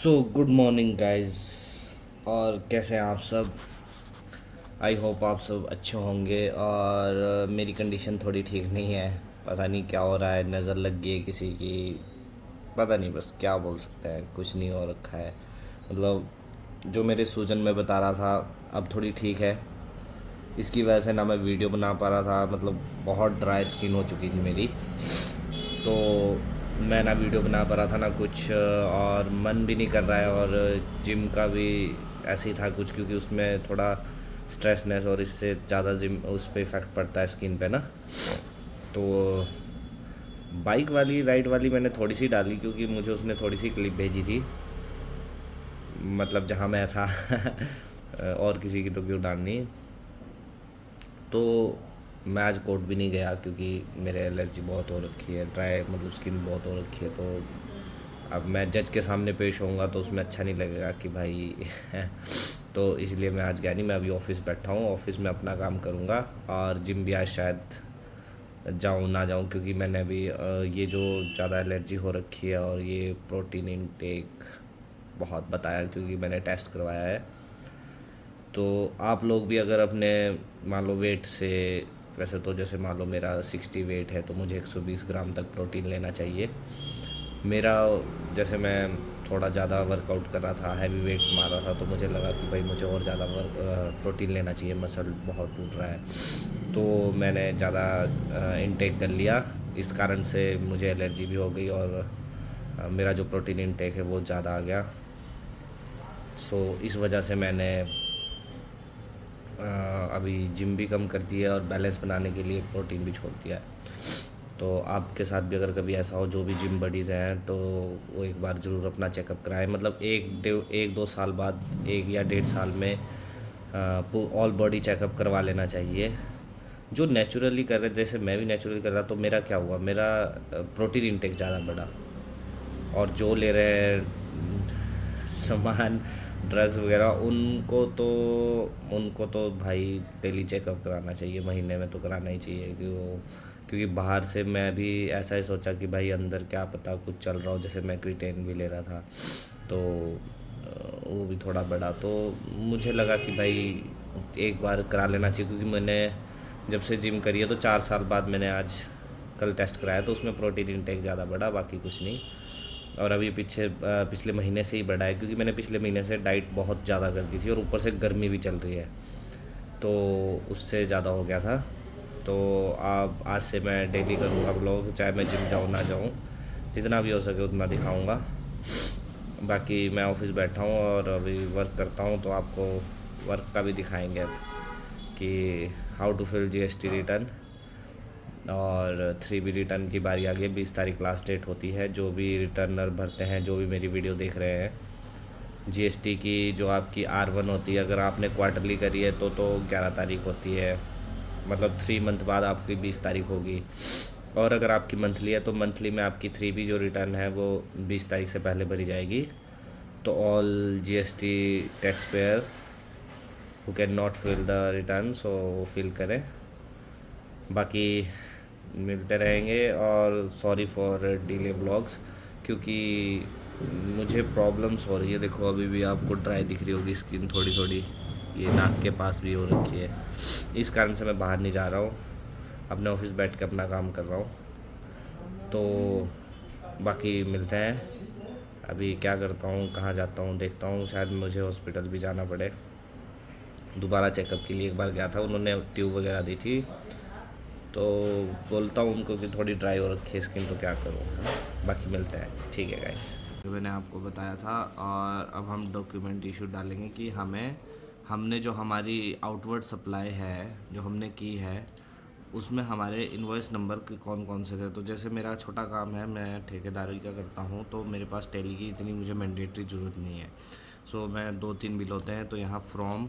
Good morning guys. और कैसे हैं आप सब? आई होप आप सब अच्छे होंगे। और मेरी कंडीशन थोड़ी ठीक नहीं है। पता नहीं क्या हो रहा है, नज़र लग गई है किसी की। पता नहीं, बस क्या बोल सकते हैं, कुछ नहीं हो रखा है। मतलब जो मेरे सूजन में बता रहा था अब थोड़ी ठीक है। इसकी वजह से ना मैं वीडियो बना पा रहा था, मतलब बहुत ड्राई स्किन हो चुकी थी मेरी। तो मैं ना वीडियो बना पा रहा था ना कुछ, और मन भी नहीं कर रहा है। और जिम का भी ऐसे ही था कुछ, क्योंकि उसमें थोड़ा स्ट्रेसनेस और इससे ज़्यादा जिम उस पर इफ़ेक्ट पड़ता है स्किन पे ना। तो बाइक वाली राइड वाली मैंने थोड़ी सी डाली, क्योंकि मुझे उसने थोड़ी सी क्लिप भेजी थी, मतलब जहाँ मैं था। और किसी की तो क्यों डालनी। तो मैं आज कोर्ट भी नहीं गया, क्योंकि मेरे एलर्जी बहुत हो रखी है, ड्राई मतलब स्किन बहुत हो रखी है। तो अब मैं जज के सामने पेश होऊंगा तो उसमें अच्छा नहीं लगेगा कि भाई। तो इसलिए मैं आज गया नहीं। मैं अभी ऑफिस बैठा हूँ, ऑफिस में अपना काम करूँगा। और जिम भी आज शायद जाऊँ ना जाऊँ, क्योंकि मैंने अभी ये जो ज़्यादा एलर्जी हो रखी है और ये प्रोटीन इनटेक बहुत बताया, क्योंकि मैंने टेस्ट करवाया है। तो आप लोग भी अगर अपने मान लो वेट से, वैसे तो जैसे मान लो मेरा 60 वेट है, तो मुझे 120 ग्राम तक प्रोटीन लेना चाहिए। मेरा जैसे मैं थोड़ा ज़्यादा वर्कआउट कर रहा था, हैवी वेट मार रहा था, तो मुझे लगा कि भाई मुझे और ज़्यादा प्रोटीन लेना चाहिए, मसल बहुत टूट रहा है। तो मैंने ज़्यादा इनटेक कर लिया। इस कारण से मुझे एलर्जी भी हो गई, और मेरा जो प्रोटीन इनटेक है वो ज़्यादा आ गया। इस वजह से मैंने अभी जिम भी कम कर दिया है, और बैलेंस बनाने के लिए प्रोटीन भी छोड़ दिया है। तो आपके साथ भी अगर कभी ऐसा हो, जो भी जिम बडीज़ हैं, तो वो एक बार ज़रूर अपना चेकअप कराएं। मतलब एक दो साल बाद, 1 या 1.5 साल में ऑल बॉडी चेकअप करवा लेना चाहिए। जो नेचुरली कर रहे, जैसे मैं भी नेचुरली कर रहा, तो मेरा क्या हुआ, मेरा प्रोटीन इंटेक ज़्यादा बढ़ा। और जो ले रहे हैं सामान, ड्रग्स वगैरह, उनको तो भाई डेली चेकअप कराना चाहिए, महीने में तो कराना ही चाहिए। क्योंकि बाहर से मैं भी ऐसा ही सोचा कि भाई अंदर क्या पता कुछ चल रहा हो। जैसे मैं क्रिटेन भी ले रहा था, तो वो भी थोड़ा बढ़ा। तो मुझे लगा कि भाई एक बार करा लेना चाहिए, क्योंकि मैंने जब से जिम करी है, तो 4 साल बाद मैंने आज कल टेस्ट कराया, तो उसमें प्रोटीन इंटेक ज़्यादा बढ़ा, बाकी कुछ नहीं। और अभी पिछले महीने से ही बढ़ा है, क्योंकि मैंने पिछले महीने से डाइट बहुत ज़्यादा कर दी थी, और ऊपर से गर्मी भी चल रही है, तो उससे ज़्यादा हो गया था। तो अब आज से मैं डेली करूँगा व्लॉग, चाहे मैं जिम जाऊँ ना जाऊँ, जितना भी हो सके उतना दिखाऊँगा। बाकी मैं ऑफिस बैठा हूँ और अभी वर्क करता हूँ, तो आपको वर्क का भी दिखाएंगे अब, कि how to fill GST return. और 3B रिटर्न की बारी आ गई, 20 तारीख लास्ट डेट होती है। जो भी रिटर्नर भरते हैं, जो भी मेरी वीडियो देख रहे हैं, जीएसटी की जो आपकी R1 होती है, अगर आपने क्वार्टरली करी है तो 11 तारीख होती है। मतलब 3 मंथ बाद आपकी 20 तारीख होगी। और अगर आपकी मंथली है, तो मंथली में आपकी 3B जो रिटर्न है वो 20 तारीख से पहले भरी जाएगी। तो all GST tax payer who can not fill the return, so वो फिल करें। बाकी मिलते रहेंगे, और सॉरी फॉर डिले ब्लॉग्स, क्योंकि मुझे प्रॉब्लम्स हो रही है। देखो अभी भी आपको ड्राई दिख रही होगी स्किन थोड़ी थोड़ी, ये नाक के पास भी हो रखी है। इस कारण से मैं बाहर नहीं जा रहा हूँ, अपने ऑफिस बैठ के अपना काम कर रहा हूँ। तो बाकी मिलते हैं। अभी क्या करता हूँ, कहाँ जाता हूँ, देखता हूँ। शायद मुझे हॉस्पिटल भी जाना पड़े दोबारा चेकअप के लिए। एक बार गया था, उन्होंने ट्यूब वगैरह दी थी, तो बोलता हूँ उनको कि थोड़ी ड्राई हो रखी है स्किन, तो क्या करूँ, है ना। बाकी मिलते हैं, ठीक है गाइस। जो मैंने आपको बताया था, और अब हम डॉक्यूमेंट इशू डालेंगे कि हमने जो हमारी आउटवर्ड सप्लाई है जो हमने की है, उसमें हमारे इनवॉइस नंबर के कौन कौन से थे। तो जैसे मेरा छोटा काम है, मैं ठेकेदारी का करता हूँ, तो मेरे पास टैली की इतनी मुझे मैंडेटरी ज़रूरत नहीं है। मैं 2-3 बिल होते हैं, तो यहाँ फ्रॉम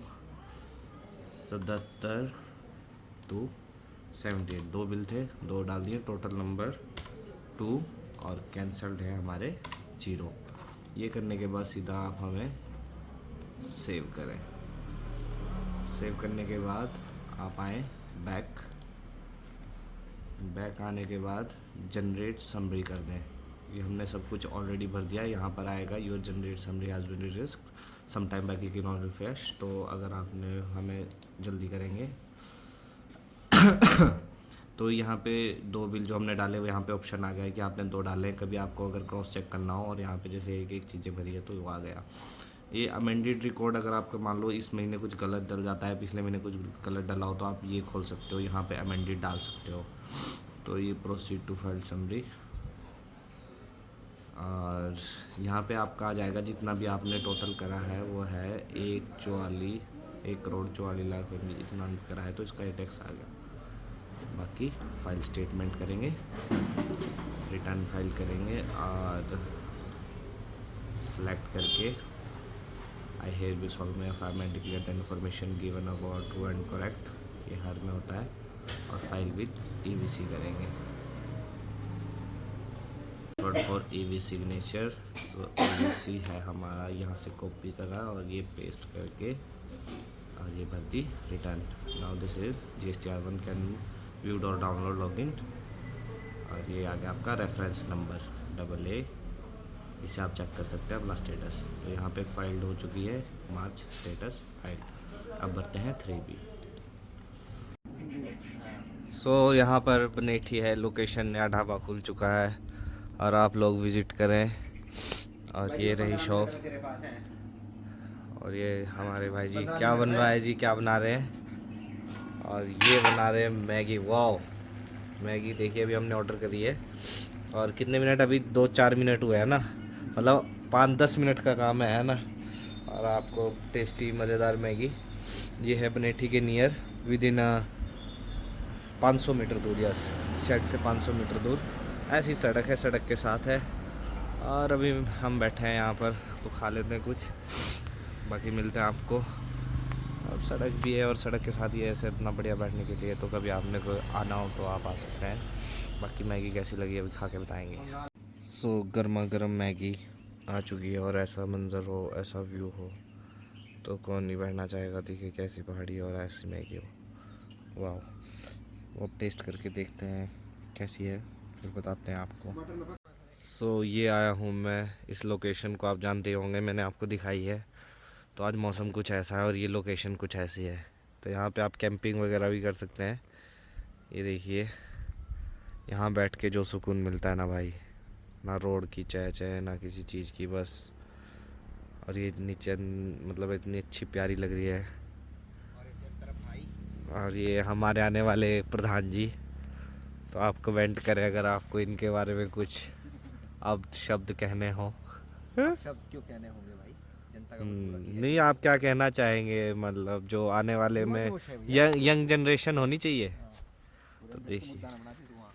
77 टू 78 2 बिल थे, 2 डाल दिए, टोटल नंबर 2, और कैंसल्ड है हमारे 0। ये करने के बाद सीधा आप हमें सेव करें। सेव करने के बाद आप आए बैक। बैक आने के बाद जनरेट समरी कर दें। ये हमने सब कुछ ऑलरेडी भर दिया है। यहाँ पर आएगा your generate summary has been risk some time by clicking on refresh. तो अगर आपने हमें जल्दी करेंगे तो यहाँ पे 2 बिल जो हमने डाले वो यहाँ पे ऑप्शन आ गया है कि आपने 2 डाले हैं। कभी आपको अगर क्रॉस चेक करना हो और यहाँ पे जैसे एक एक चीज़ें भरी है तो वो आ गया। ये अमेंडेड रिकॉर्ड अगर आपका मान लो इस महीने कुछ गलत डल जाता है, पिछले महीने कुछ गलत डला हो, तो आप ये खोल सकते हो, यहाँ पे अमेंडेड डाल सकते हो। तो ये प्रोसीड टू फाइल समरी, और यहाँ पे आपका आ जाएगा जितना भी आपने टोटल करा है वो है 1,44,00,000 इतना करा है, तो इसका टैक्स आ गया। बाकी फाइल स्टेटमेंट करेंगे, रिटर्न फाइल करेंगे और सेलेक्ट करके आई हेयर बी सॉल्व में file declare the information given about true and correct, ये हर में होता है, और फाइल विद EVC करेंगे फॉर EV सिग्नेचर। तो EVC है हमारा, यहाँ से कॉपी करा और ये पेस्ट करके और ये भर दी return. Now this is GSTR1 can viewed और डाउनलोड लॉगिन, और ये आ गया आपका रेफरेंस नंबर AA, इसे आप चेक कर सकते हैं अपना स्टेटस। तो यहाँ पे फाइल्ड हो चुकी है मार्च स्टेटस फाइल। अब भरते हैं 3B। सो यहाँ पर बनेठी है लोकेशन, नया ढाबा खुल चुका है और आप लोग विज़िट करें। और ये रही शॉप, और ये हमारे भाई जी क्या बन रहा है जी, क्या बना रहे हैं, और ये बना रहे हैं मैगी। वाओ, मैगी देखिए अभी हमने ऑर्डर करी है और कितने मिनट, अभी 2-4 मिनट हुए हैं ना, मतलब 5-10 मिनट का काम है ना। और आपको टेस्टी मज़ेदार मैगी, ये है बनेठी के नियर, विद इन 500 मीटर दूर, यस शेड से 500 मीटर दूर ऐसी सड़क है, सड़क के साथ है। और अभी हम बैठे हैं यहाँ पर, तो खा लेते हैं कुछ, बाकी मिलते हैं आपको। और सड़क भी है और सड़क के साथ ही है ऐसे इतना बढ़िया बैठने के लिए, तो कभी आपने को आना हो तो आप आ सकते हैं। बाकी मैगी कैसी लगी अभी खा के बताएंगे। सो गर्मा गर्म मैगी आ चुकी है, और ऐसा मंज़र हो, ऐसा व्यू हो तो कौन नहीं बैठना चाहेगा। देखिए कैसी पहाड़ी और ऐसी मैगी हो, वाह। वो टेस्ट करके देखते हैं कैसी है, फिर बताते हैं आपको। सो ये आया हूँ मैं इस लोकेशन को, आप जानते होंगे मैंने आपको दिखाई है। तो आज मौसम कुछ ऐसा है और ये लोकेशन कुछ ऐसी है, तो यहाँ पे आप कैंपिंग वगैरह भी कर सकते हैं। ये देखिए यहाँ बैठ के जो सुकून मिलता है ना भाई, ना रोड की चह ना किसी चीज़ की, बस। और ये नीचे मतलब इतनी अच्छी प्यारी लग रही है। और ये हमारे आने वाले प्रधान जी, तो आप कमेंट करें अगर आपको इनके बारे में कुछ अब शब्द कहने हो। शब्द क्यों कहने होंगे भाई, जनता का मन पूरा किया नहीं, आप क्या कहना चाहेंगे, मतलब जो आने वाले में यंग जनरेशन होनी चाहिए। है। तो देखिए मुद्दा ना बना फिर तू वहाँ